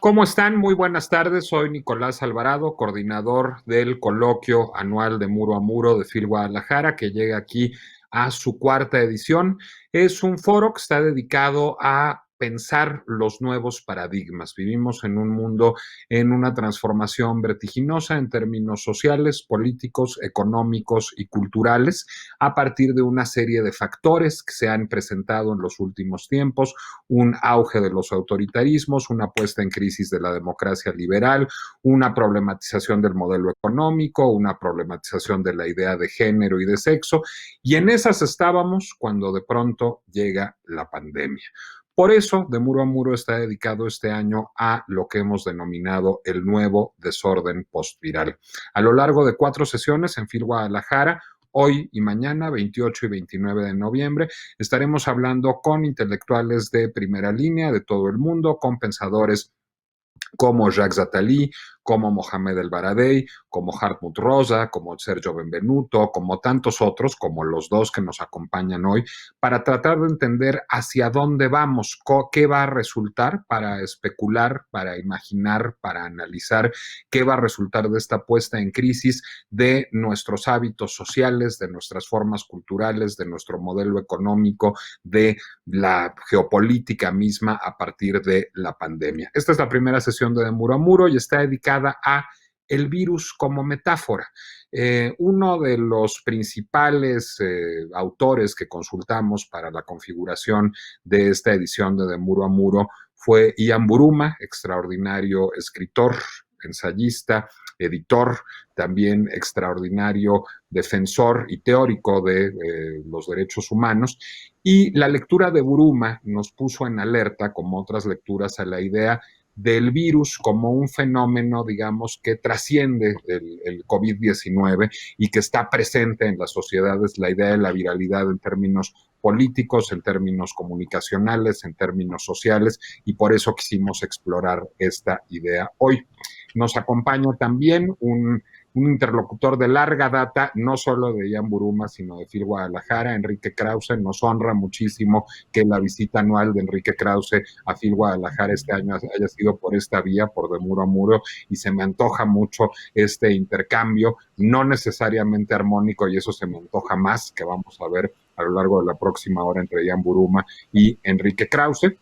¿Cómo están? Muy buenas tardes. Soy Nicolás Alvarado, coordinador del coloquio anual de Muro a Muro de FIL Guadalajara, que llega aquí a su cuarta edición. Es un foro que está dedicado a pensar los nuevos paradigmas. Vivimos en un mundo en una transformación vertiginosa en términos sociales, políticos, económicos y culturales, a partir de una serie de factores que se han presentado en los últimos tiempos: un auge de los autoritarismos, una puesta en crisis de la democracia liberal, una problematización del modelo económico, una problematización de la idea de género y de sexo, y en esas estábamos cuando de pronto llega la pandemia. Por eso, de Muro a Muro está dedicado este año a lo que hemos denominado el nuevo desorden postviral. A lo largo de 4 sesiones en FIL Guadalajara, hoy y mañana, 28 y 29 de noviembre, estaremos hablando con intelectuales de primera línea de todo el mundo, con pensadores como Jacques Attali, como Mohamed El Baradei, como Hartmut Rosa, como Sergio Benvenuto, como tantos otros, como los dos que nos acompañan hoy, para tratar de entender hacia dónde vamos, qué va a resultar, para especular, para imaginar, para analizar qué va a resultar de esta puesta en crisis de nuestros hábitos sociales, de nuestras formas culturales, de nuestro modelo económico, de la geopolítica misma a partir de la pandemia. Esta es la primera sesión de Muro a Muro y está dedicada a el virus como metáfora. Uno de los principales autores que consultamos para la configuración de esta edición de Muro a Muro fue Buruma, extraordinario escritor, ensayista, editor, también extraordinario defensor y teórico de los derechos humanos. Y la lectura de Buruma nos puso en alerta, como otras lecturas, a la idea del virus como un fenómeno, digamos, que trasciende el COVID-19 y que está presente en las sociedades, la idea de la viralidad en términos políticos, en términos comunicacionales, en términos sociales, y por eso quisimos explorar esta idea hoy. Nos acompaña también un interlocutor de larga data, no solo de Buruma, sino de FIL Guadalajara, Enrique Krauze. Nos honra muchísimo que la visita anual de Enrique Krauze a FIL Guadalajara este año haya sido por esta vía, por de Muro a Muro, y se me antoja mucho este intercambio, no necesariamente armónico, y eso se me antoja más, que vamos a ver a lo largo de la próxima hora entre Buruma y Enrique Krauze.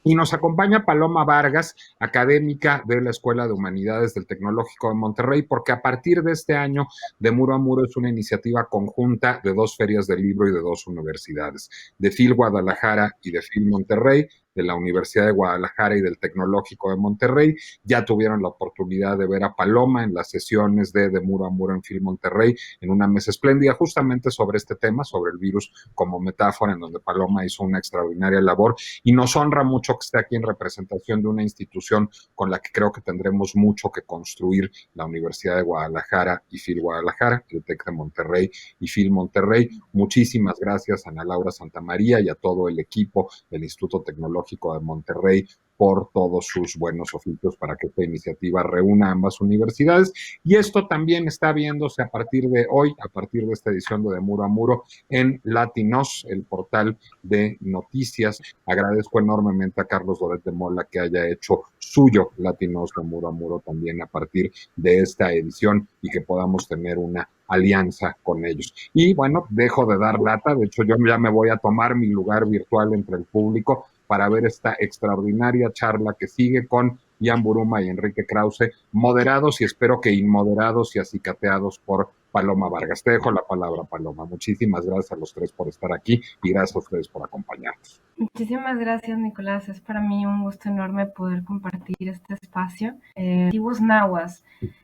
Y nos acompaña Paloma Vargas, académica de la Escuela de Humanidades del Tecnológico de Monterrey, porque a partir de este año, de Muro a Muro es una iniciativa conjunta de 2 ferias del libro y de 2 universidades, de FIL Guadalajara y de FIL Monterrey, de la Universidad de Guadalajara y del Tecnológico de Monterrey. Ya tuvieron la oportunidad de ver a Paloma en las sesiones de Muro a Muro en FIL Monterrey, en una mesa espléndida justamente sobre este tema, sobre el virus como metáfora, en donde Paloma hizo una extraordinaria labor, y nos honra mucho que esté aquí en representación de una institución con la que creo que tendremos mucho que construir, la Universidad de Guadalajara y FIL Guadalajara, el TEC de Monterrey y FIL Monterrey. Muchísimas gracias a Ana Laura Santamaría y a todo el equipo del Instituto Tecnológico de Monterrey por todos sus buenos oficios para que esta iniciativa reúna ambas universidades. Y esto también está viéndose a partir de hoy, a partir de esta edición de Muro a Muro, en Latinos, el portal de noticias. Agradezco enormemente a Carlos Loret de Mola que haya hecho suyo Latinos de Muro a Muro también a partir de esta edición, y que podamos tener una alianza con ellos. Y bueno, dejo de dar lata, de hecho yo ya me voy a tomar mi lugar virtual entre el público para ver esta extraordinaria charla que sigue con Buruma y Enrique Krauze, moderados y espero que inmoderados y acicateados por Paloma Vargas. Te dejo la palabra, Paloma. Muchísimas gracias a los 3 por estar aquí y gracias a ustedes por acompañarnos. Muchísimas gracias, Nicolás. Es para mí un gusto enorme poder compartir este espacio. Antiguos nahuas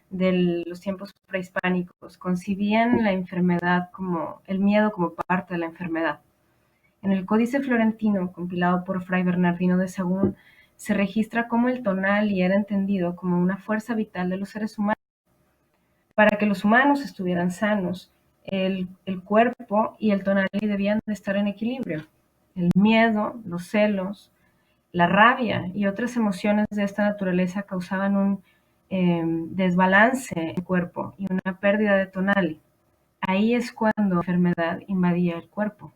de los tiempos prehispánicos concibían la enfermedad como el miedo como parte de la enfermedad. En el Códice Florentino, compilado por Fray Bernardino de Sahagún, se registra cómo el tonali era entendido como una fuerza vital de los seres humanos. Para que los humanos estuvieran sanos, el cuerpo y el tonali debían de estar en equilibrio. El miedo, los celos, la rabia y otras emociones de esta naturaleza causaban un desbalance en el cuerpo y una pérdida de tonali. Ahí es cuando la enfermedad invadía el cuerpo.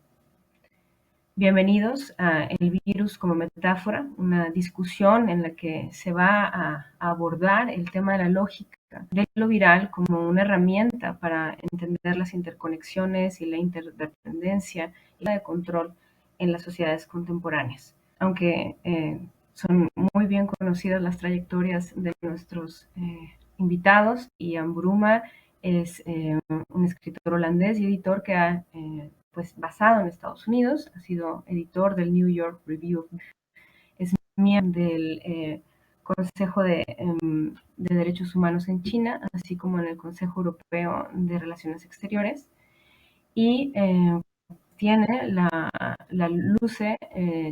Bienvenidos a El virus como metáfora, una discusión en la que se va a abordar el tema de la lógica de lo viral como una herramienta para entender las interconexiones y la interdependencia y la de control en las sociedades contemporáneas. Aunque son muy bien conocidas las trayectorias de nuestros invitados, y Buruma es un escritor holandés y editor que ha pues basado en Estados Unidos, ha sido editor del New York Review, es miembro del Consejo de Derechos Humanos en China, así como en el Consejo Europeo de Relaciones Exteriores, y tiene la Luce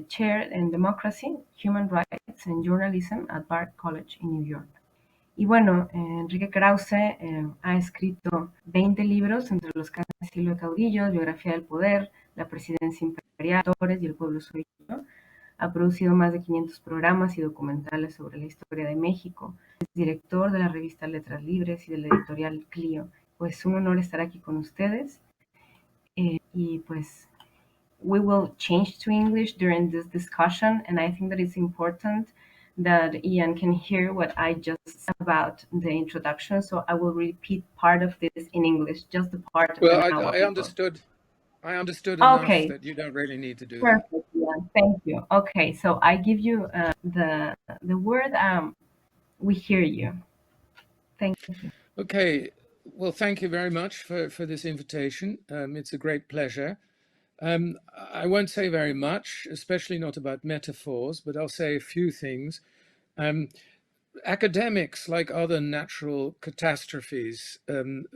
Chair in Democracy, Human Rights and Journalism at Bard College in New York. Y bueno, Enrique Krauze ha escrito 20 libros, entre los que han Estilo de Caudillos, Biografía del Poder, La Presidencia Imperial, y El Pueblo Soy Yo. Ha producido más de 500 programas y documentales sobre la historia de México. Es director de la revista Letras Libres y de la editorial Clio. Pues un honor estar aquí con ustedes. Y pues we will change to English during this discussion, and I think that it's important that Ian can hear what I just said about the introduction, so I will repeat part of this in English, just the part of Well, an hour. I understood enough that you don't really need to do that. Perfect, Ian. Thank you. Okay, so I give you the word. We hear you. Thank you. Okay, well, thank you very much for this invitation. It's a great pleasure. I won't say very much, especially not about metaphors, but I'll say a few things. Academics, like other natural catastrophes,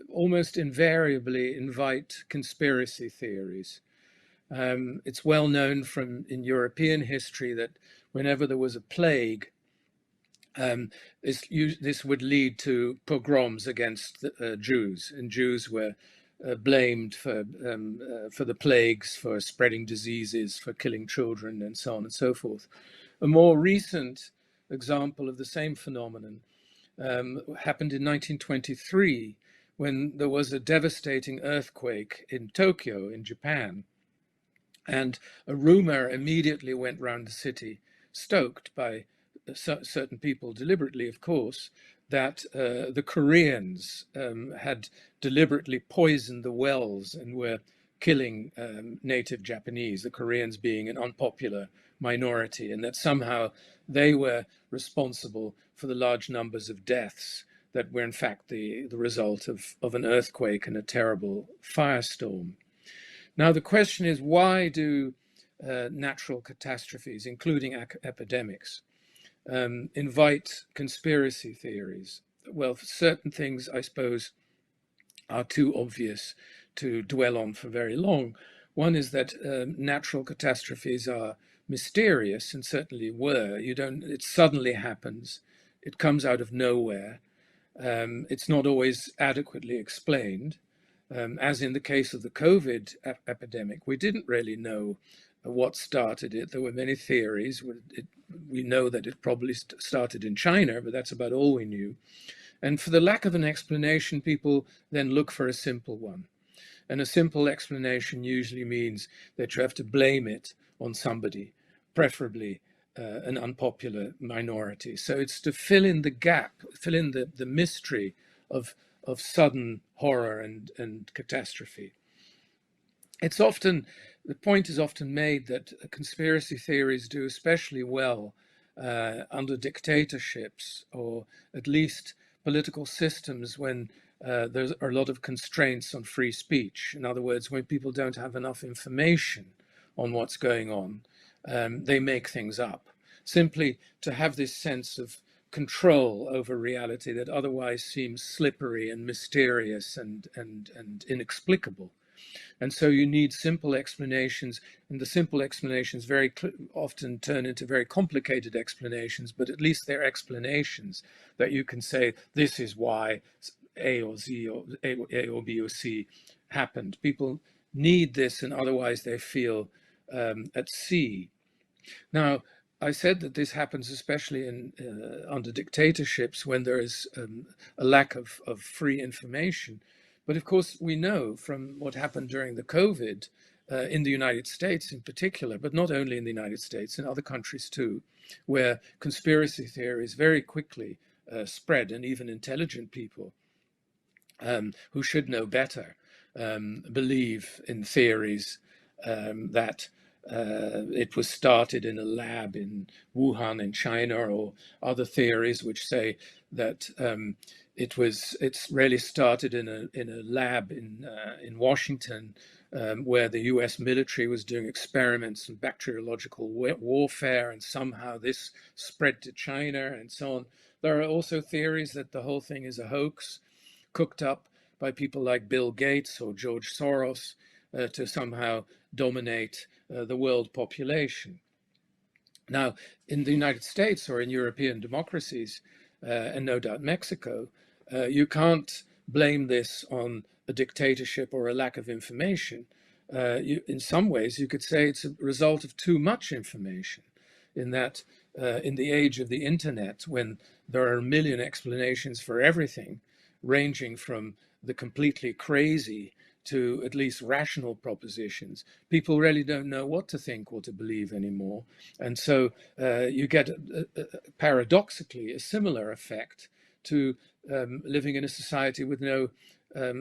almost invariably invite conspiracy theories. It's well known in European history that whenever there was a plague, this would lead to pogroms against Jews, and Jews were blamed for the plagues, for spreading diseases, for killing children, and so on and so forth. A more recent example of the same phenomenon happened in 1923, when there was a devastating earthquake in Tokyo, in Japan, and a rumor immediately went round the city, stoked by certain people, deliberately, of course, that the Koreans had deliberately poisoned the wells and were killing native Japanese, the Koreans being an unpopular minority, and that somehow they were responsible for the large numbers of deaths that were in fact the result of an earthquake and a terrible firestorm. Now, the question is, why do natural catastrophes, including epidemics, invite conspiracy theories? Well, certain things, I suppose, are too obvious to dwell on for very long. One is that natural catastrophes are mysterious, and certainly were. It suddenly happens. It comes out of nowhere. It's not always adequately explained. As in the case of the COVID epidemic, we didn't really know what started it. There were many theories. We know that it probably started in China, but that's about all we knew. And for the lack of an explanation, people then look for a simple one. And a simple explanation usually means that you have to blame it on somebody, preferably an unpopular minority. So it's to fill in the gap, fill in the mystery of sudden horror and catastrophe. The point is often made that conspiracy theories do especially well under dictatorships, or at least political systems when there are a lot of constraints on free speech. In other words, when people don't have enough information on what's going on, they make things up, simply to have this sense of control over reality that otherwise seems slippery and mysterious and inexplicable. And so you need simple explanations, and the simple explanations very often turn into very complicated explanations, but at least they're explanations that you can say, this is why A or Z or A or B or C happened. People need this, and otherwise they feel at sea. Now, I said that this happens especially under dictatorships, when there is a lack of free information. But of course, we know from what happened during the COVID in the United States in particular, but not only in the United States, in other countries too, where conspiracy theories very quickly spread, and even intelligent people who should know better believe in theories that it was started in a lab in Wuhan in China, or other theories which say that it's really started in a lab in Washington, where the US military was doing experiments in bacteriological warfare, and somehow this spread to China and so on. There are also theories that the whole thing is a hoax cooked up by people like Bill Gates or George Soros to somehow dominate the world population. Now, in the United States or in European democracies, and no doubt Mexico, you can't blame this on a dictatorship or a lack of information. In some ways, you could say it's a result of too much information, in that in the age of the internet, when there are a million explanations for everything, ranging from the completely crazy to at least rational propositions, people really don't know what to think or to believe anymore. And so you get, paradoxically, a similar effect to living in a society with no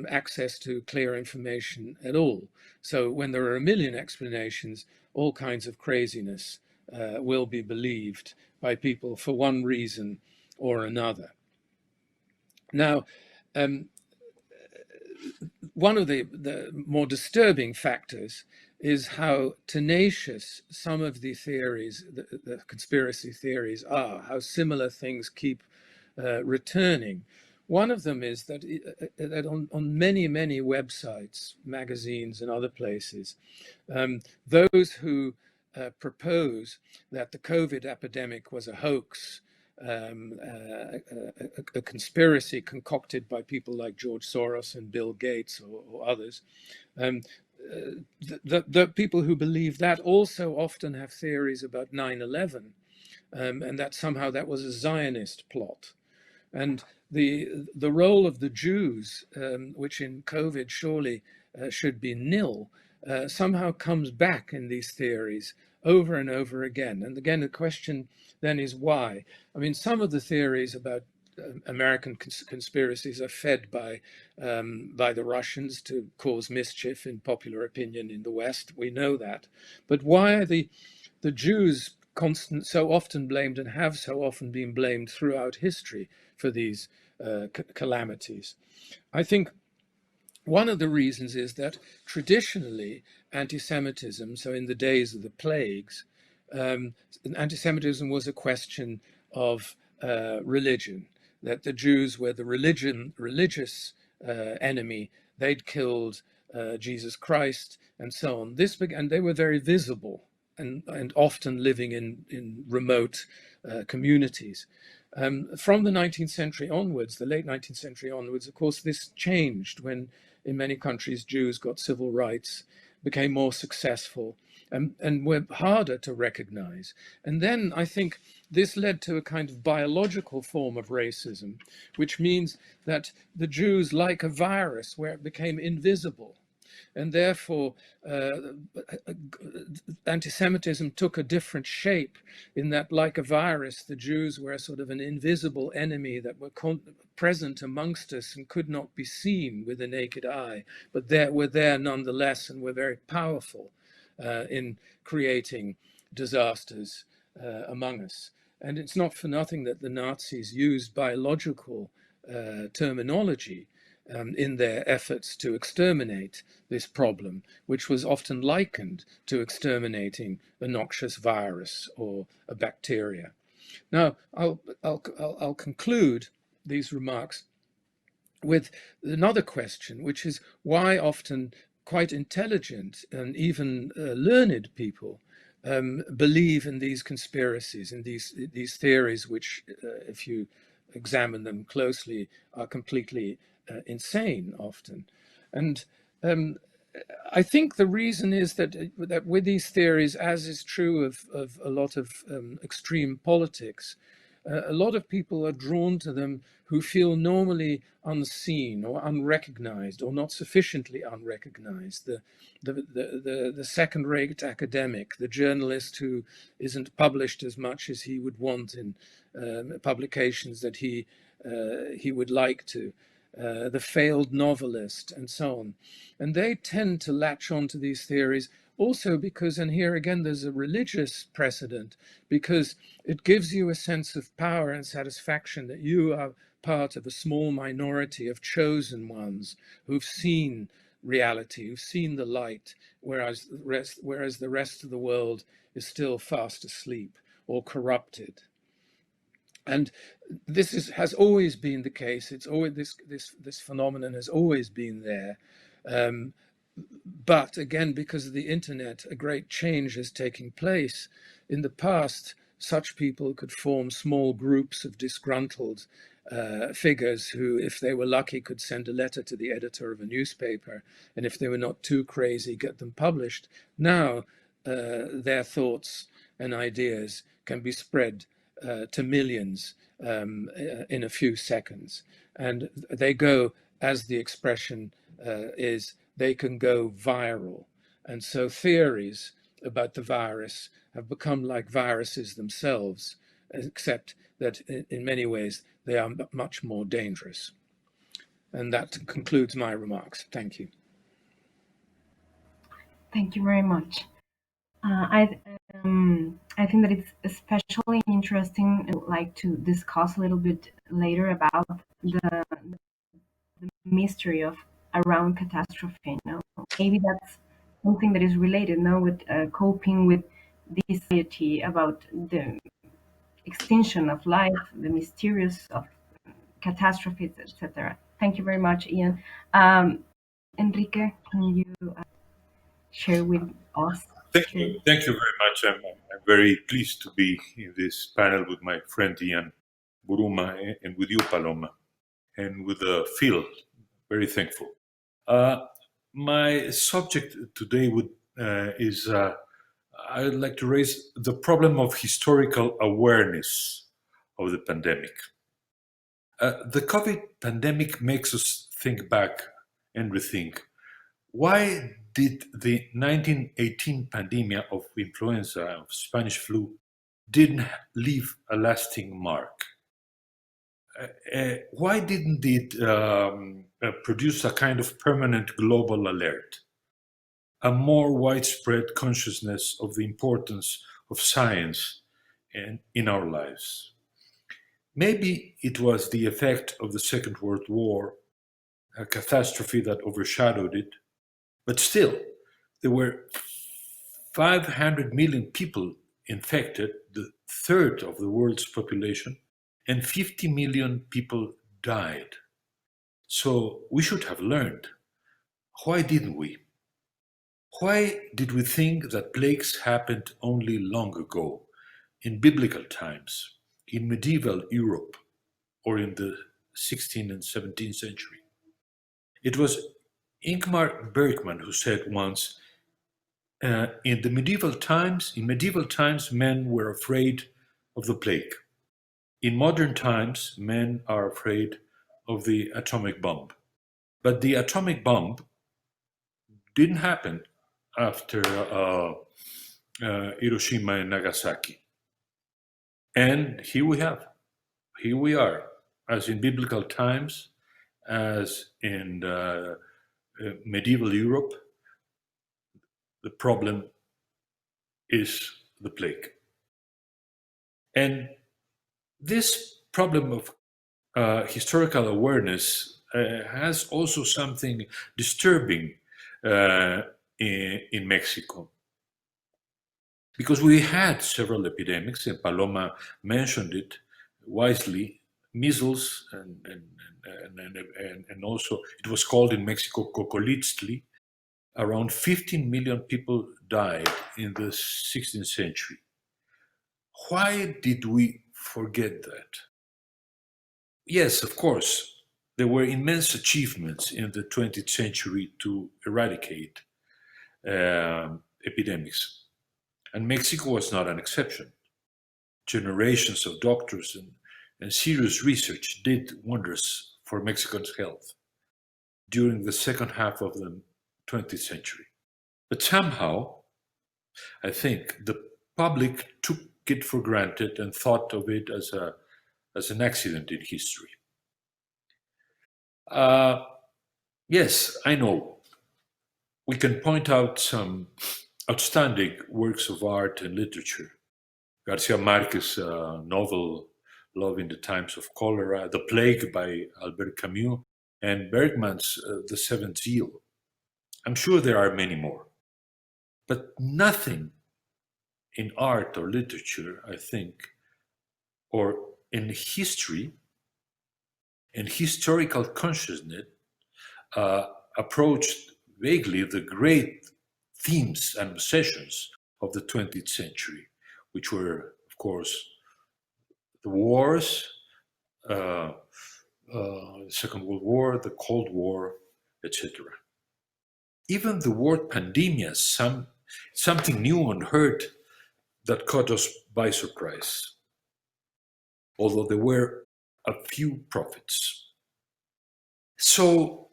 access to clear information at all. So when there are a million explanations, all kinds of craziness will be believed by people for one reason or another. Now, one of the more disturbing factors is how tenacious some of the theories, the conspiracy theories are, how similar things keep returning. One of them is that, on many, many websites, magazines, and other places, those who propose that the COVID epidemic was a hoax, a conspiracy concocted by people like George Soros and Bill Gates or others, the people who believe that also often have theories about 9/11, and that somehow that was a Zionist plot. And the role of the Jews, which in COVID surely should be nil, somehow comes back in these theories over and over again. And again, the question then is why? I mean, some of the theories about American conspiracies are fed by the Russians to cause mischief in popular opinion in the West. We know that. But why are the Jews so often blamed, and have so often been blamed throughout history for these calamities? I think one of the reasons is that traditionally anti-Semitism, so in the days of the plagues, anti-Semitism was a question of religion, that the Jews were the religious enemy. They'd killed Jesus Christ and so on. And they were very visible and often living in remote communities. From the 19th century onwards, the late 19th century onwards, of course, this changed when in many countries Jews got civil rights, became more successful, and were harder to recognize. And then I think this led to a kind of biological form of racism, which means that the Jews, like a virus, where it became invisible, and therefore anti-Semitism took a different shape, in that, like a virus, the Jews were sort of an invisible enemy that were present amongst us and could not be seen with the naked eye, but were there nonetheless, and were very powerful in creating disasters among us. And it's not for nothing that the Nazis used biological terminology in their efforts to exterminate this problem, which was often likened to exterminating a noxious virus or a bacteria. Now, I'll conclude these remarks with another question, which is why often quite intelligent and even learned people believe in these conspiracies and these theories, which, if you examine them closely, are completely insane often. And I think the reason is that with these theories, as is true of a lot of extreme politics, a lot of people are drawn to them who feel normally unseen or unrecognized or not sufficiently unrecognized. The second-rate academic, the journalist who isn't published as much as he would want in publications that he would like to, the failed novelist, and so on. And they tend to latch onto these theories also because, and here again there's a religious precedent, because it gives you a sense of power and satisfaction that you are part of a small minority of chosen ones who've seen reality, who've seen the light, whereas the rest of the world is still fast asleep or corrupted. And this has always been the case. It's always this phenomenon has always been there. But again, because of the internet, a great change is taking place. In the past, such people could form small groups of disgruntled figures who, if they were lucky, could send a letter to the editor of a newspaper, and if they were not too crazy, get them published. Now, their thoughts and ideas can be spread to millions in a few seconds. And they go, as the expression is, they can go viral. And so theories about the virus have become like viruses themselves, except that in many ways they are much more dangerous. And that concludes my remarks. Thank you. Thank you very much. I think that it's especially interesting, like, to discuss a little bit later about the mystery of around catastrophe. You know, maybe that's something that is related, no, with coping with this anxiety about the extinction of life, the mysterious of catastrophes, etc. Thank you very much, Ian. Enrique, can you share with us? Thank you very much. I'm very pleased to be in this panel with my friend Ian, Buruma, and with you, Paloma, and with Phil. Very thankful. My subject today is I would like to raise the problem of historical awareness of the pandemic. The COVID pandemic makes us think back and rethink. Why did the 1918 pandemic of influenza, of Spanish flu, didn't leave a lasting mark? Why didn't it produce a kind of permanent global alert, a more widespread consciousness of the importance of science in our lives? Maybe it was the effect of the Second World War, a catastrophe that overshadowed it, but still, there were 500 million people infected, the third of the world's population, and 50 million people died. So we should have learned. Why didn't we? Why did we think that plagues happened only long ago, in biblical times, in medieval Europe, or in the 16th and 17th century? It was Ingmar Bergman who said once, in medieval times, men were afraid of the plague. In modern times, men are afraid of the atomic bomb. But the atomic bomb didn't happen after Hiroshima and Nagasaki. And here we are, as in biblical times, as in medieval Europe. The problem is the plague. And this problem of historical awareness has also something disturbing in Mexico. Because we had several epidemics, and Paloma mentioned it wisely, measles, and also it was called in Mexico Cocolitzli. Around 15 million people died in the 16th century. Why did we forget that? Yes, of course, there were immense achievements in the 20th century to eradicate epidemics. And Mexico was not an exception. generations of doctors and serious research did wonders for Mexico's health during the second half of the 20th century. But somehow, I think the public took it for granted and thought of it as an accident in history. Yes, I know. We can point out some outstanding works of art and literature. Garcia Marquez's novel Love in the Times of Cholera, The Plague by Albert Camus, and Bergman's The Seventh Seal. I'm sure there are many more. But nothing in art or literature, I think, or in history and historical consciousness approached vaguely the great themes and obsessions of the 20th century, which were, of course, the wars, Second World War, the Cold War, etc. Even the word pandemia, something new unheard that caught us by surprise, although there were a few prophets. So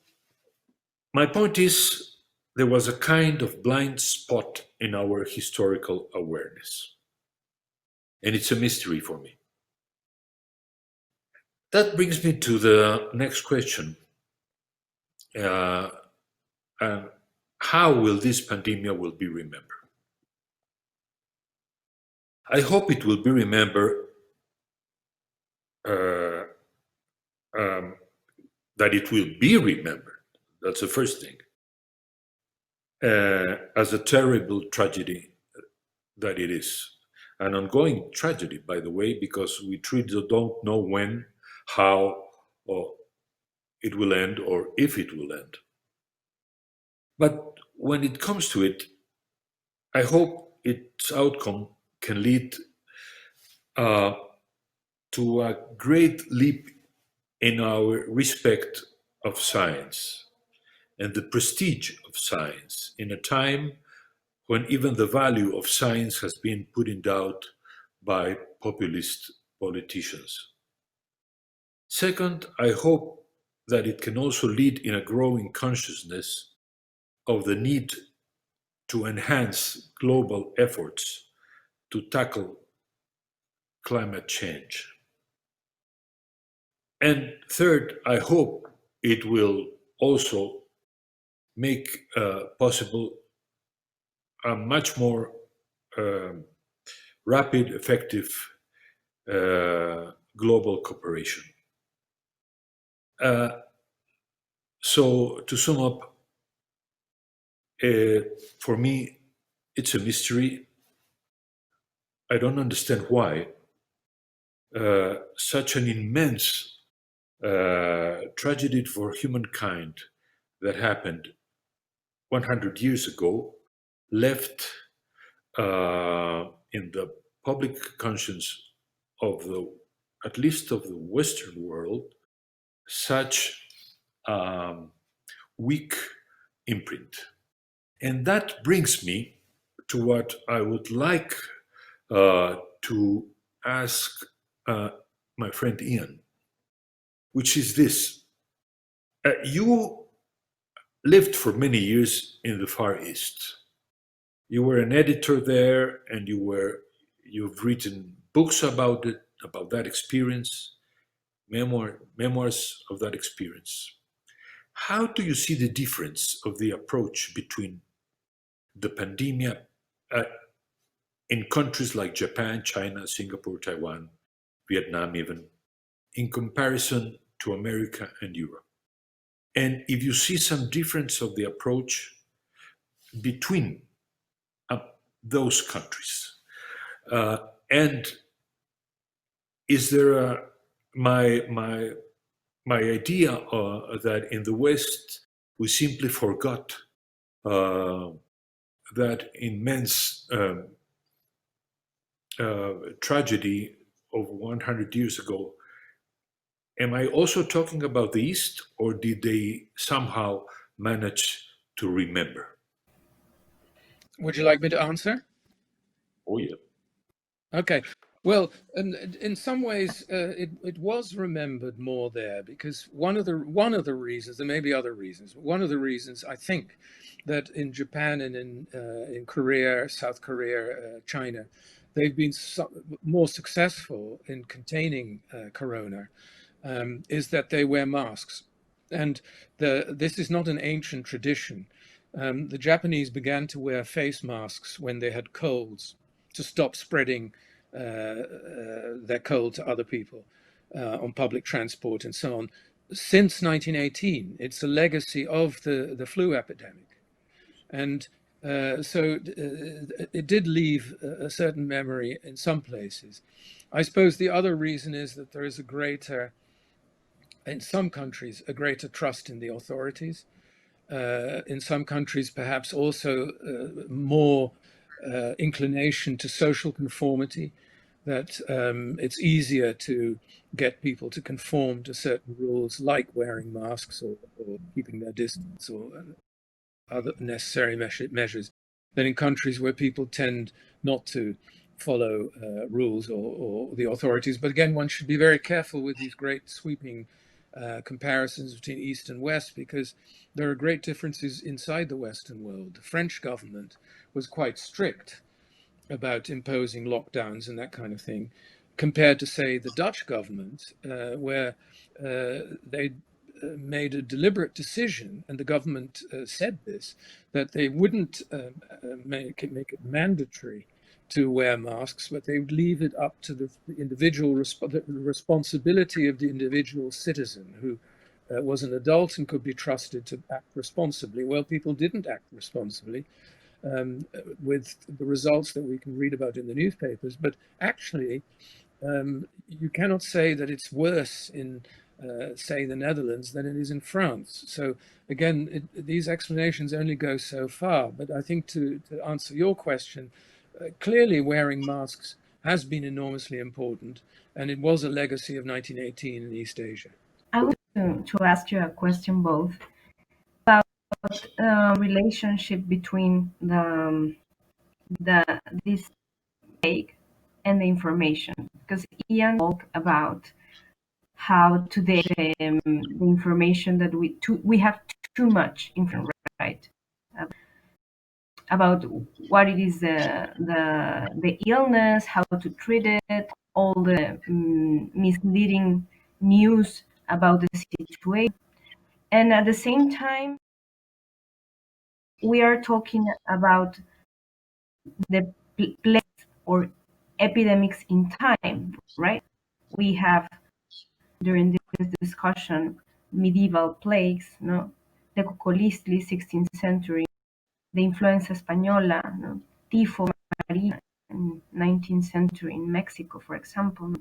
my point is, there was a kind of blind spot in our historical awareness. And it's a mystery for me. That brings me to the next question. How will this pandemic will be remembered? I hope it will be remembered that it will be remembered. That's the first thing. As a terrible tragedy that it is. An ongoing tragedy, by the way, because we truly don't know when, how, or it will end, or if it will end. But when it comes to it, I hope its outcome can lead to a great leap in our respect of science and the prestige of science in a time when even the value of science has been put in doubt by populist politicians. Second, I hope that it can also lead in a growing consciousness of the need to enhance global efforts to tackle climate change. And third, I hope it will also make possible a much more rapid, effective global cooperation. So to sum up, for me, it's a mystery. I don't understand why such an immense tragedy for humankind that happened 100 years ago left in the public conscience of at least of the Western world, such weak imprint. And that brings me to what I would like to ask my friend Ian, which is this. You lived for many years in the Far East. You were an editor there, and you've written books about it, about that experience, memoirs of that experience. How do you see the difference of the approach between the pandemic in countries like Japan, China, Singapore, Taiwan, Vietnam even, in comparison to America and Europe? And if you see some difference of the approach between those countries, and is there my idea that in the West we simply forgot that immense tragedy of 100 years ago? Am I also talking about the East, or did they somehow manage to remember? Would you like me to answer? Oh, yeah. Okay. Well, and in some ways, it was remembered more there, because one of the reasons, there may be other reasons, but one of the reasons I think that in Japan and in Korea, South Korea, China, they've been more successful in containing corona, is that they wear masks, and this is not an ancient tradition. The Japanese began to wear face masks when they had colds to stop spreading their cold to other people on public transport and so on. Since 1918, it's a legacy of the flu epidemic. And so it did leave a certain memory in some places. I suppose the other reason is that there is in some countries, a greater trust in the authorities. In some countries, perhaps also more inclination to social conformity, that it's easier to get people to conform to certain rules like wearing masks or keeping their distance or other necessary measures than in countries where people tend not to follow rules or the authorities. But again, one should be very careful with these great sweeping comparisons between East and West, because there are great differences inside the Western world. The French government was quite strict about imposing lockdowns and that kind of thing, compared to, say, the Dutch government, where they made a deliberate decision, and the government said this, that they wouldn't make it mandatory to wear masks, but they would leave it up to the individual responsibility of the individual citizen who was an adult and could be trusted to act responsibly. Well, people didn't act responsibly, with the results that we can read about in the newspapers. But actually, you cannot say that it's worse in, say, the Netherlands than it is in France. So again, these explanations only go so far. But I think to answer your question, clearly wearing masks has been enormously important, and it was a legacy of 1918 in East Asia. I would like to ask you a question both about relationship between this take and the information, because Ian talked about how today the information that we have too much information, right? About what it is the illness, how to treat it, all the misleading news about the situation. And at the same time, we are talking about the place or epidemics in time, right? We have, during this discussion, medieval plagues, no? The Cocolistli, 16th century, the influenza española, no? Tifo, Maria, in 19th century in Mexico, for example.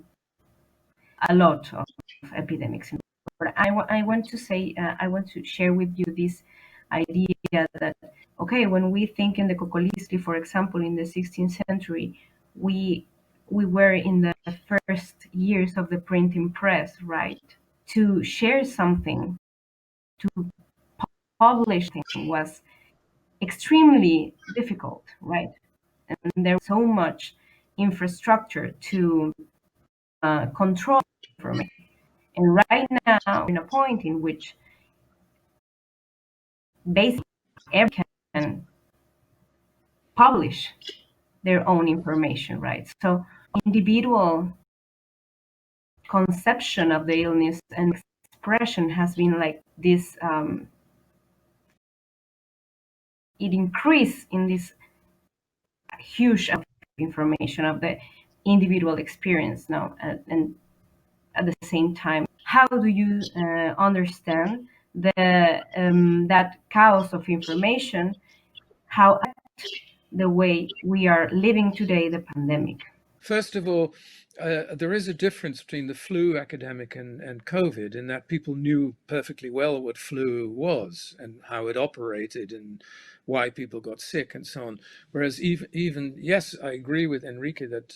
A lot of epidemics. But I want to say, I want to share with you this idea that, okay, when we think in the Cocolistli, for example, in the 16th century, we were in the first years of the printing press, right? To share something, to publish things was extremely difficult, right? And there was so much infrastructure to control information. And right now, in a point in which basically everyone can publish their own information, right? So individual conception of the illness and expression has been like this, it increased in this huge information of the individual experience now. And at the same time, how do you understand that chaos of information, how the way we are living today, the pandemic? First of all, there is a difference between the flu epidemic and COVID, in that people knew perfectly well what flu was and how it operated and why people got sick and so on. Whereas even yes, I agree with Enrique that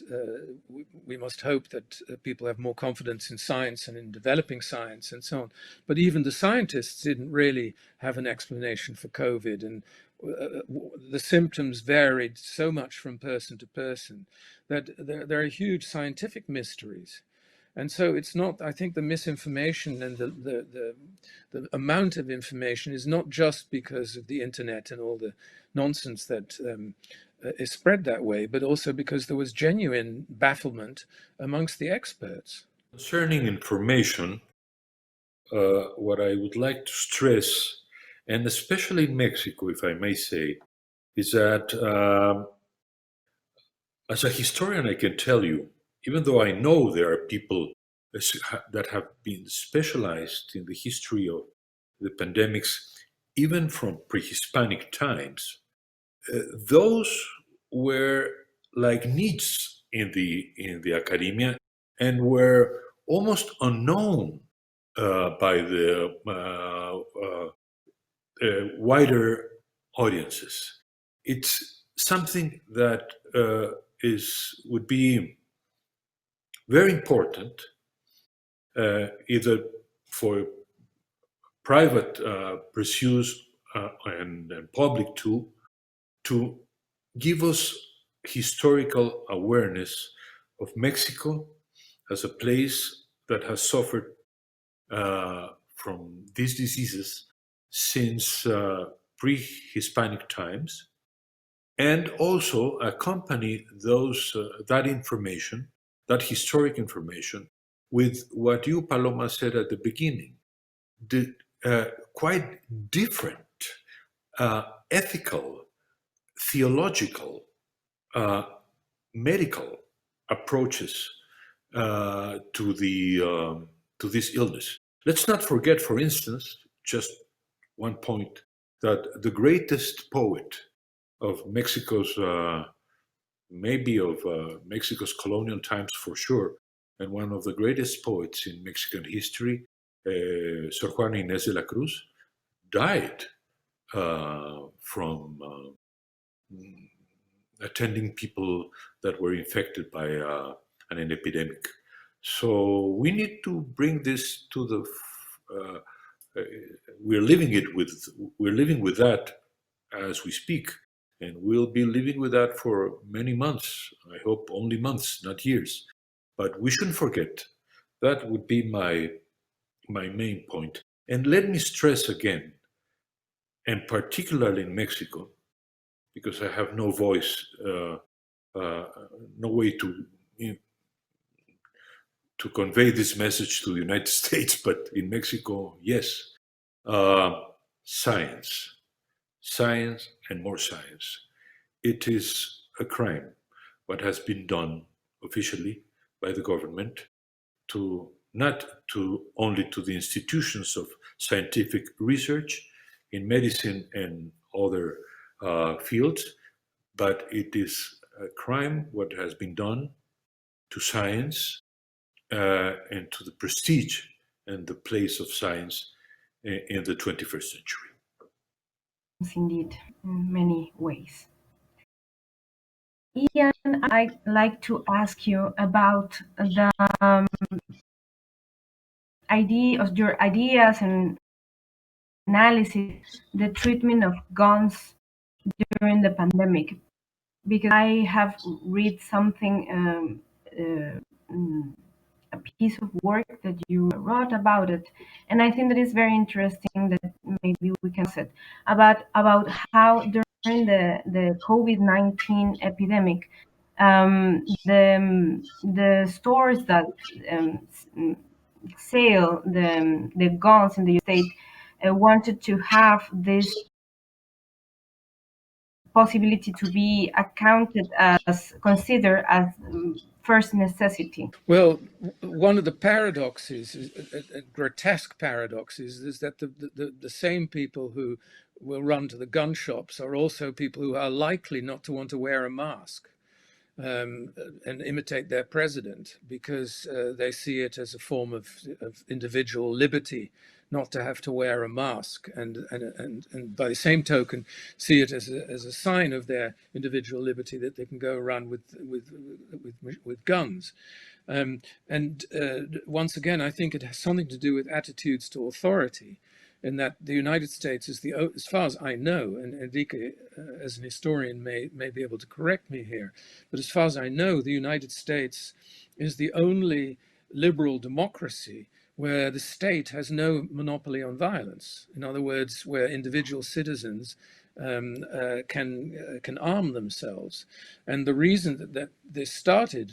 we must hope that people have more confidence in science and in developing science and so on. But even the scientists didn't really have an explanation for COVID, and the symptoms varied so much from person to person that there are huge scientific mysteries. And so it's not, I think the misinformation and the amount of information is not just because of the internet and all the nonsense that is spread that way, but also because there was genuine bafflement amongst the experts. Concerning information, what I would like to stress, and especially in Mexico, if I may say, is that as a historian, I can tell you, even though I know there are people that have been specialized in the history of the pandemics, even from pre-Hispanic times, those were like needs in the academia and were almost unknown by the wider audiences. It's something that would be very important, either for private pursuits and public too, to give us historical awareness of Mexico as a place that has suffered from these diseases since pre-Hispanic times, and also accompany that information, that historic information, with what you, Paloma, said at the beginning, the quite different ethical, theological, medical approaches to this illness. Let's not forget, for instance, just one point, that the greatest poet of Mexico's, maybe of Mexico's colonial times for sure, and one of the greatest poets in Mexican history, Sor Juana Inés de la Cruz, died from attending people that were infected by an epidemic. So we need to bring this to the. We're living with that as we speak, and we'll be living with that for many months. I hope only months, not years. But we shouldn't forget. That would be my main point. And let me stress again, and particularly in Mexico, because I have no voice, no way to convey this message to the United States, but in Mexico, yes. Science and more science. It is a crime what has been done officially by the government to not to only to the institutions of scientific research in medicine and other fields, but it is a crime what has been done to science and to the prestige and the place of science in the 21st century. Indeed, in many ways. Ian, I'd like to ask you about the idea of your ideas and analysis, the treatment of guns during the pandemic, because I have read something, a piece of work that you wrote about it, and I think that is very interesting that maybe we can say about how during the COVID-19 epidemic, the stores that sell the guns in the state wanted to have this possibility to be considered as first necessity. Well, one of the paradoxes, grotesque paradoxes, is that the same people who will run to the gun shops are also people who are likely not to want to wear a mask and imitate their president, because they see it as a form of individual liberty not to have to wear a mask, and by the same token see it as a sign of their individual liberty that they can go around with guns. Once again, I think it has something to do with attitudes to authority. in that the United States is as far as I know, and Enrique, as an historian, may be able to correct me here, but as far as I know, the United States is the only liberal democracy where the state has no monopoly on violence. In other words, where individual citizens can arm themselves. And the reason that this started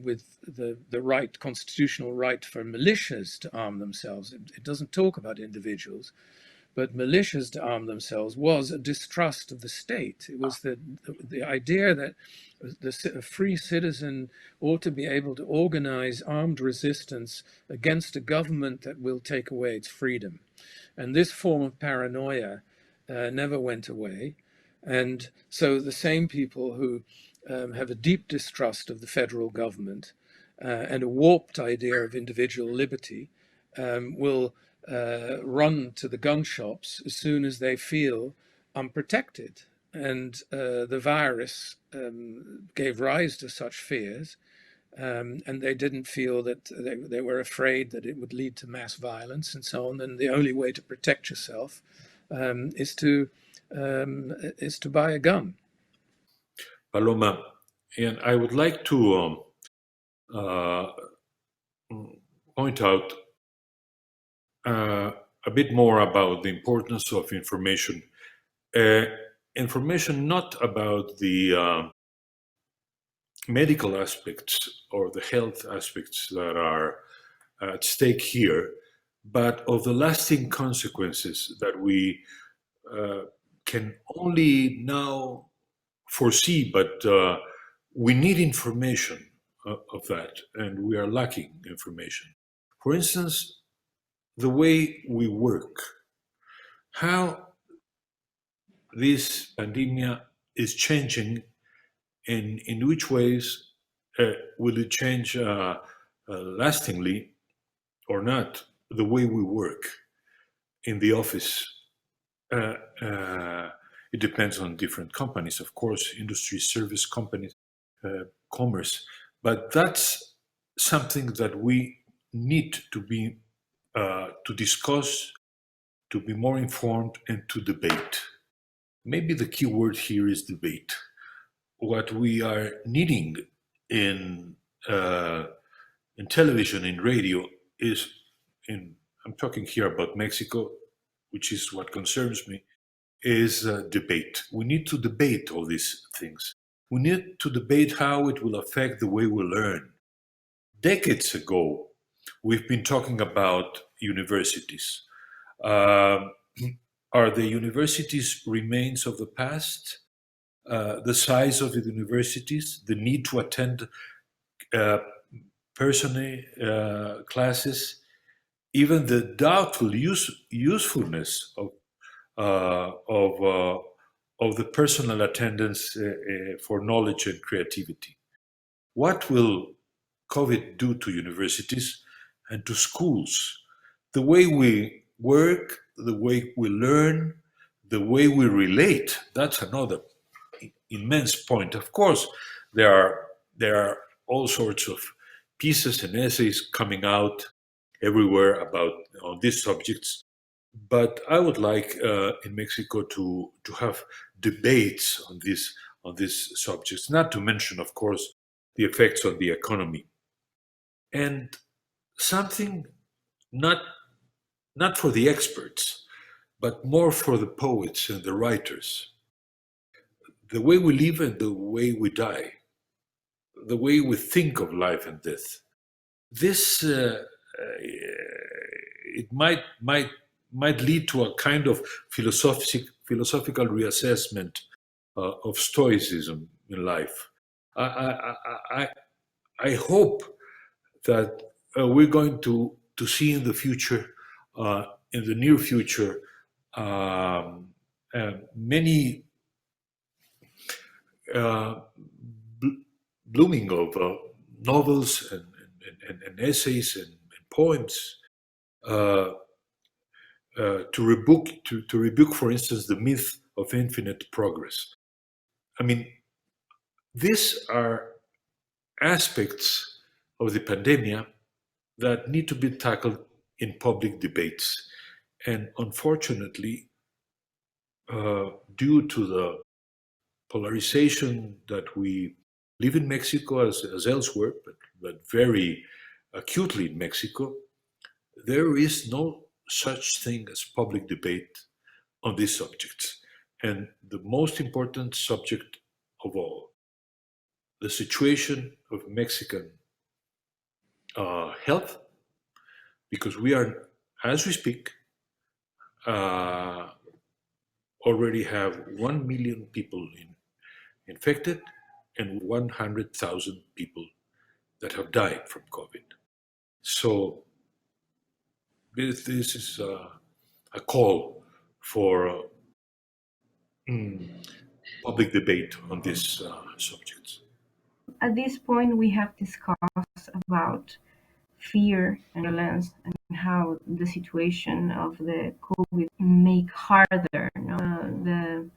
with the right, constitutional right for militias to arm themselves, it doesn't talk about individuals, but militias to arm themselves, was a distrust of the state. It was the idea that a free citizen ought to be able to organize armed resistance against a government that will take away its freedom. And this form of paranoia never went away. And so the same people who have a deep distrust of the federal government and a warped idea of individual liberty will run to the gun shops as soon as they feel unprotected. And the virus gave rise to such fears, and they didn't feel that they were afraid that it would lead to mass violence and so on. And the only way to protect yourself is to buy a gun. Paloma, and I would like to point out a bit more about the importance of information. Information not about the medical aspects or the health aspects that are at stake here, but of the lasting consequences that we can only now foresee, but we need information of that, and we are lacking information. For instance, the way we work, how this pandemic is changing, and in which ways will it change lastingly or not the way we work in the office. It depends on different companies, of course, industry, service companies, commerce, but that's something that we need to be to discuss, to be more informed, and to debate. Maybe the key word here is debate. What we are needing in television, in radio, is I'm talking here about Mexico, which is what concerns me, is debate. We need to debate all these things. We need to debate how it will affect the way we learn. Decades ago, we've been talking about universities. Are the universities remains of the past? The size of the universities, the need to attend personally classes, even the doubtful usefulness of the personal attendance for knowledge and creativity. What will COVID do to universities and to schools? The way we work, the way we learn, the way we relate, that's another immense point. Of course, there are all sorts of pieces and essays coming out everywhere about on these subjects, but I would like in Mexico to have debates on these subjects. Not to mention, of course, the effects on the economy, and something not for the experts, but more for the poets and the writers. The way we live and the way we die, the way we think of life and death. This it might lead to a kind of philosophical reassessment of Stoicism in life. I hope that we're going to see in the future, in the near future, many blooming of novels and essays and poems to rebuke, for instance, the myth of infinite progress. I mean, these are aspects of the pandemic that need to be tackled in public debates. And unfortunately, due to the polarization that we live in Mexico as elsewhere, but very acutely in Mexico, there is no such thing as public debate on these subjects. And the most important subject of all, the situation of Mexican health, because we are, as we speak, already have 1 million people infected and 100,000 people that have died from COVID. So this is a call for public debate on these subjects. At this point, we have discussed about fear and violence and how the situation of the COVID make harder, you know,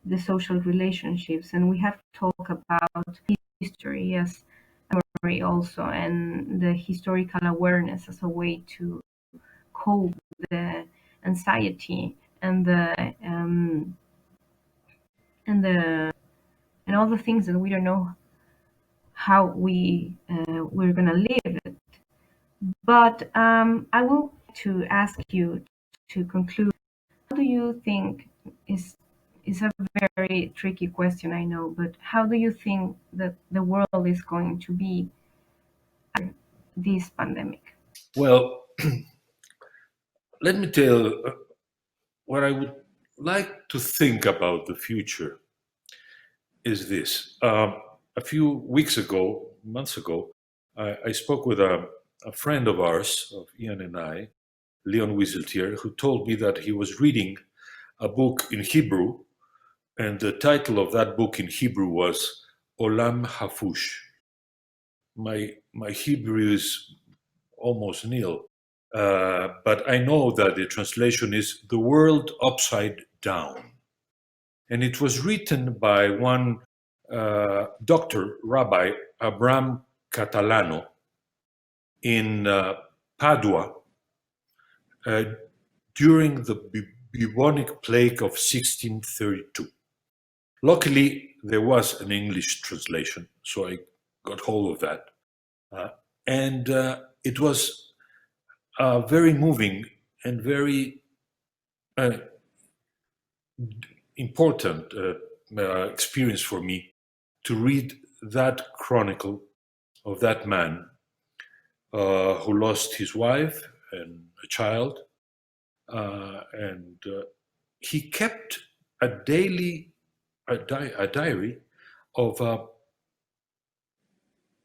the social relationships, and we have talked about history as a memory also, and the historical awareness as a way to cope with the anxiety and all the things that we don't know how we're gonna live it. But I will to ask you to conclude. How do you think is a very tricky question, I know, but how do you think that the world is going to be after this pandemic? Well, let me tell what I would like to think about the future is this. A few weeks ago, months ago, I spoke with a friend of ours, of Ian and I, Leon Wieseltier, who told me that he was reading a book in Hebrew, and the title of that book in Hebrew was Olam Hafush. My Hebrew is almost nil, but I know that the translation is The World Upside Down. And it was written by one Dr. Rabbi Abraham Catalano in Padua during the bubonic plague of 1632. Luckily, there was an English translation, so I got hold of that. And it was very moving and very important experience for me to read that chronicle of that man who lost his wife and a child, and he kept a diary of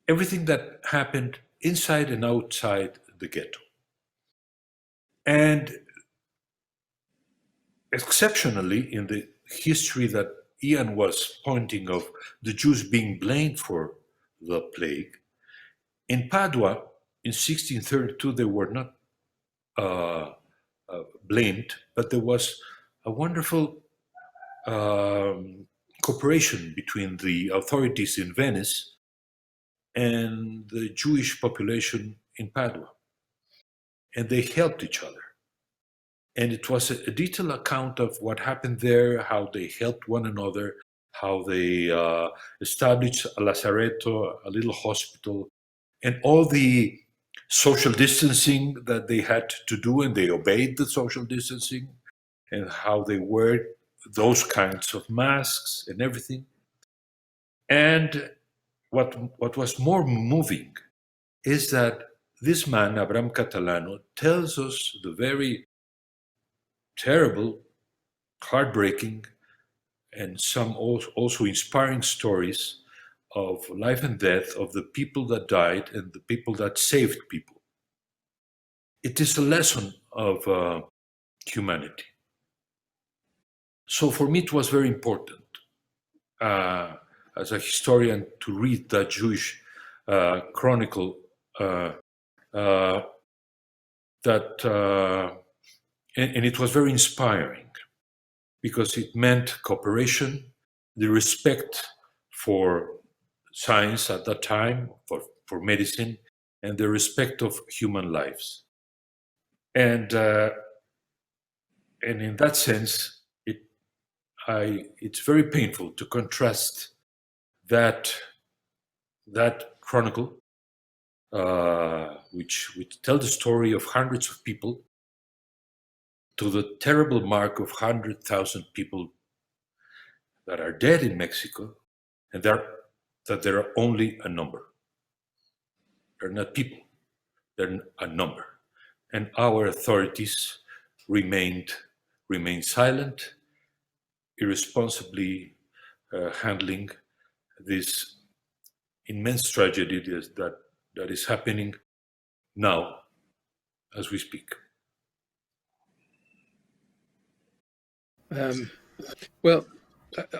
everything that happened inside and outside the ghetto. And exceptionally, in the history that Ian was pointing of the Jews being blamed for the plague, in Padua in 1632 they were not blamed, but there was a wonderful cooperation between the authorities in Venice and the Jewish population in Padua. And they helped each other. And it was a detailed account of what happened there, how they helped one another, how they established a lazaretto, a little hospital, and all the social distancing that they had to do, and they obeyed the social distancing, and how they wore those kinds of masks and everything. And what was more moving is that this man, Abraham Catalano, tells us the very terrible, heartbreaking, and some also inspiring stories of life and death of the people that died and the people that saved people. It is a lesson of humanity. So for me, it was very important as a historian to read that Jewish chronicle and it was very inspiring because it meant cooperation, the respect for science at that time, for medicine, and the respect of human lives. And And in that sense, it's very painful to contrast that chronicle, which tell the story of hundreds of people, to the terrible mark of 100,000 people that are dead in Mexico, and that there are only a number. They're not people, they're a number. And our authorities remain silent, irresponsibly handling this immense tragedy that is happening now as we speak. Well,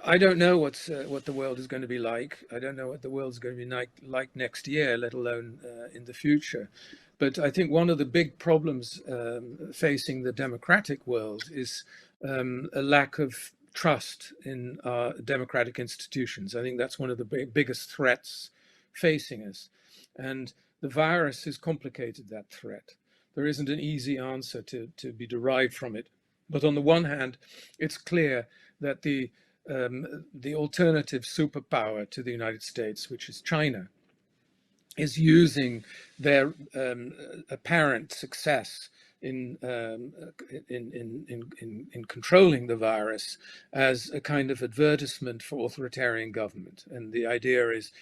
I don't know what the world is going to be like. I don't know what the world is going to be like next year, let alone in the future. But I think one of the big problems facing the democratic world is a lack of trust in our democratic institutions. I think that's one of the biggest threats facing us. And the virus has complicated that threat. There isn't an easy answer to be derived from it. But on the one hand, it's clear that the alternative superpower to the United States, which is China, is using their apparent success in controlling the virus as a kind of advertisement for authoritarian government. And the idea is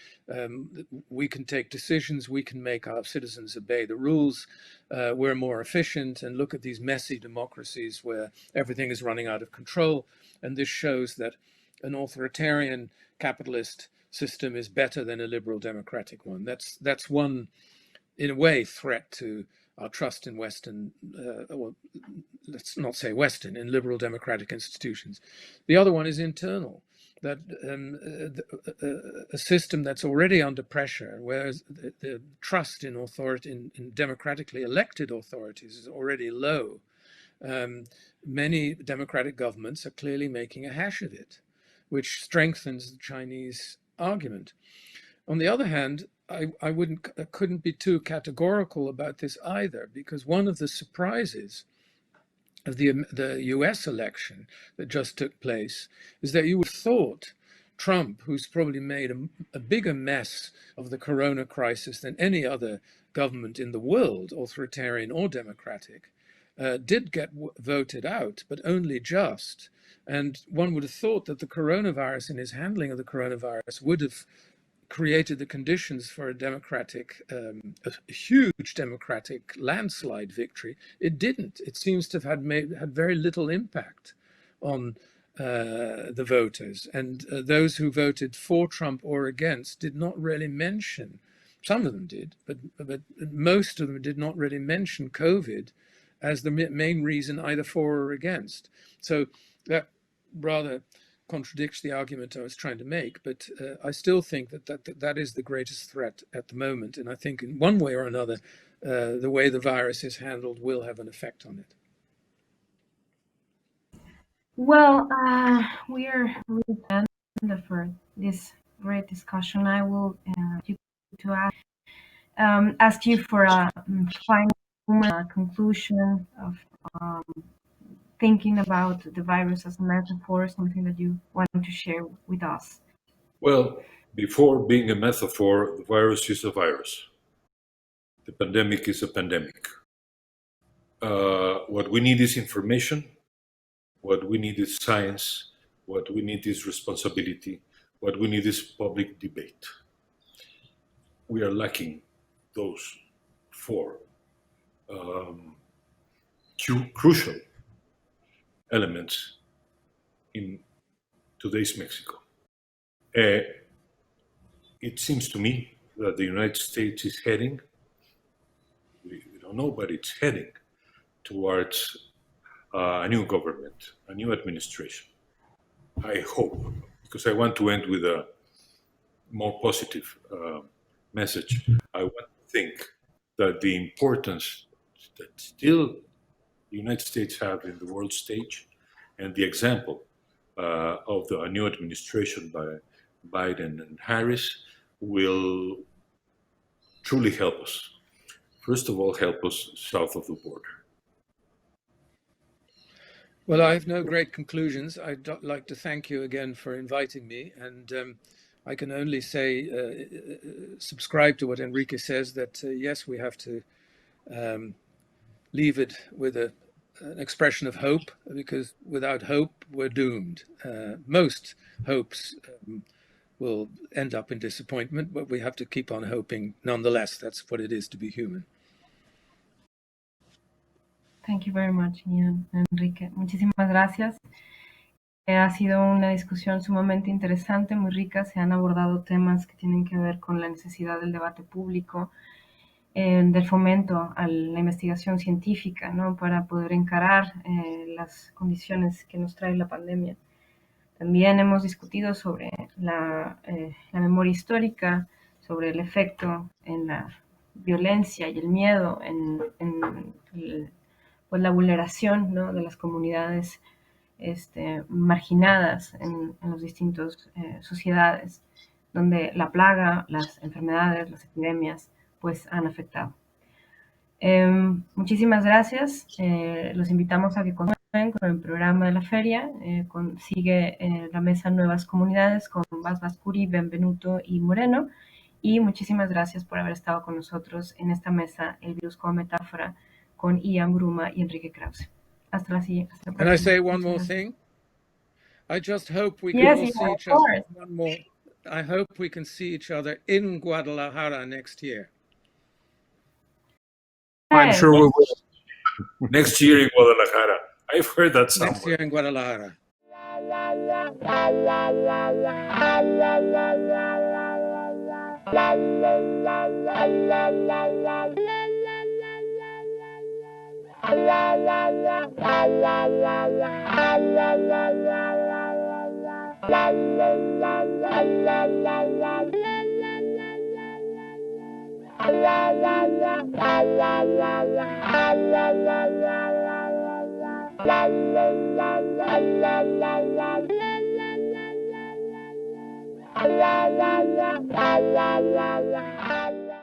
we can take decisions, we can make our citizens obey the rules, we're more efficient, and look at these messy democracies where everything is running out of control. And this shows that an authoritarian capitalist system is better than a liberal democratic one. That's one, in a way, threat to our trust in Western, well, let's not say Western, in liberal democratic institutions. The other one is internal, that a system that's already under pressure, whereas the trust in authority, in democratically elected authorities is already low. Many democratic governments are clearly making a hash of it, which strengthens the Chinese argument. On the other hand, I couldn't be too categorical about this either, because one of the surprises of the US election that just took place is that you would have thought Trump, who's probably made a bigger mess of the corona crisis than any other government in the world, authoritarian or democratic, did get voted out, but only just. And one would have thought that the coronavirus and his handling of the coronavirus would have created the conditions for a democratic, a huge democratic landslide victory. It didn't. It seems to have had very little impact on the voters. And those who voted for Trump or against did not really mention, some of them did, but most of them did not really mention COVID as the main reason either for or against. So that rather contradicts the argument I was trying to make, but I still think that is the greatest threat at the moment. And I think in one way or another, the way the virus is handled will have an effect on it. Well, we are really done for this great discussion. I will ask you for a final conclusion of thinking about the virus as a metaphor, something that you want to share with us. Well, before being a metaphor, the virus is a virus. The pandemic is a pandemic. What we need is information. What we need is science. What we need is responsibility. What we need is public debate. We are lacking those four crucial elements in today's Mexico. It seems to me that the United States is heading, we don't know, but it's heading towards a new government, a new administration. I hope, because I want to end with a more positive message. I want to think that the importance that still the United States have in the world stage and the example of the new administration by Biden and Harris will truly help us. First of all, help us south of the border. Well, I have no great conclusions. I'd like to thank you again for inviting me, and I can only say, subscribe to what Enrique says, that yes, we have to leave it with an expression of hope, because without hope, we're doomed. Most hopes will end up in disappointment, but we have to keep on hoping nonetheless. That's what it is to be human. Thank you very much, Ian, Enrique. Muchísimas gracias. Ha sido una discusión sumamente interesante, muy rica. Se han abordado temas que tienen que ver con la necesidad del debate público, del fomento a la investigación científica, ¿no? Para poder encarar las condiciones que nos trae la pandemia. También hemos discutido sobre la memoria histórica, sobre el efecto en la violencia y el miedo, pues la vulneración, ¿no? De las comunidades marginadas en las distintas sociedades, donde la plaga, las enfermedades, las epidemias, pues han afectado. Muchísimas gracias. Los invitamos a que continúen con el programa de la feria. Sigue la mesa Nuevas Comunidades con Vargas, Curi, Benvenuto y Moreno. Y muchísimas gracias por haber estado con nosotros en esta mesa, El virus como metáfora, con Ian, Buruma y Enrique Krauze. Hasta la siguiente. Can I say one more thing? I just hope we can all see each other. One more. I hope we can see each other in Guadalajara next year. I'm sure we will. Next year in Guadalajara. I've heard that somewhere. Next year in Guadalajara.